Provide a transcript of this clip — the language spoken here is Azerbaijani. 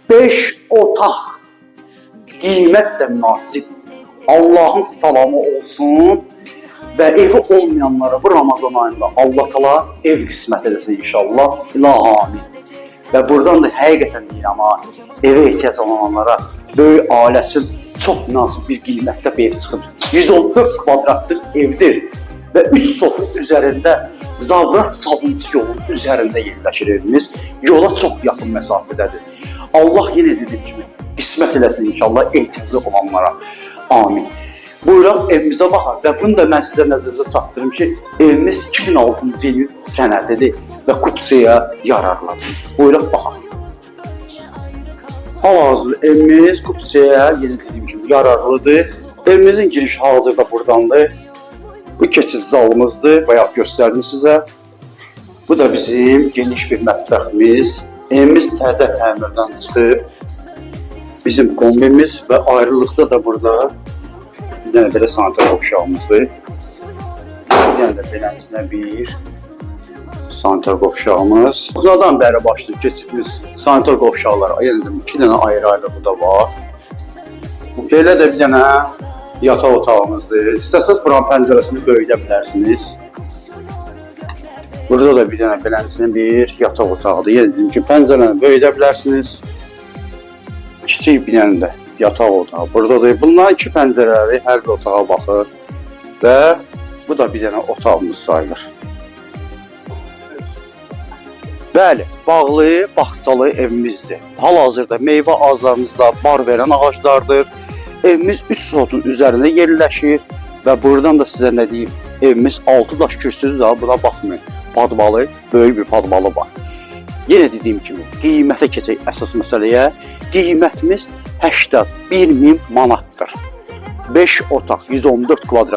5 otaq. Qiymət də münasib. Allahın salamı olsun və evi olmayanlara bu Ramazan ayında Allah təala ev qismət edəsin inşallah. İlahi amin. Və buradan da həqiqətən deyirəm ha, evə ehtiyac olanlara böyük ailə üçün çox münasib bir qiymətdə bir ev çıxıb. 114 kvadratlıq evdir və 3 sotun üzərində Zavrat Sabunçu yolun üzərində yerləşir evimiz. Yola çox yaxın məsafədədir. Allah yenə dediyim kimi qismət eləsin inşallah ehtiyacı olanlara. Amin. Buyuraq evimizə baxaq və bunu da mən sizə nəzərinizə çatdırım ki, evimiz 2006-cı ilin sənədidir və kutuya yararlıdır. Buyuraq baxaq. Hal-hazırda evimiz kutuya yeni dediyim kimi yararlıdır. Evimizin giriş hazırda buradandır. Bu keçid zalımızdır, bayaq göstərdim sizə. Bu da bizim geniş bir mətbəximiz. Evimiz təzə təmirdən çıxıb. Bizim kombimiz və ayrılıqda da burada bir dənə belə sanitar qovşağımızdır. Bir dənə də beləsinə bir sanitar qovşağımız. Uzadan bəri başlayıb keçidimiz sanitar qovşaqları. Yəni 2 dənə ayrı-ayrı da var. Belə də bir dənə yataq otağımızdır. İstəsəz buranın pəncərəsini böyüdə bilərsiniz. Burada da bir dənə beləsinə bir yataq otağıdır. Yəni dedim ki, pəncərəni böyüdə bilərsiniz. Kiçik bir dənə də yataq otağı buradadır. Bunların 2 pəncərələri hər bir otağa baxır və bu da bir dənə otağımız sayılır. Bəli, bağlı, bağçalı evimizdir. Hal-hazırda meyvə ağaclarımızda bar verən ağaclardır. Evimiz 3 sotun üzərində yerləşir və buradan da sizə nə deyim, evimiz 6 daş kürsüdür da buna baxmayın. Padvalı, böyük bir padvalı var. Yenə dediyim kimi, qiymətə keçək əsas məsələyə. Qiymətimiz 81.000 manatdır. 5 otaq, 114 kvadrat.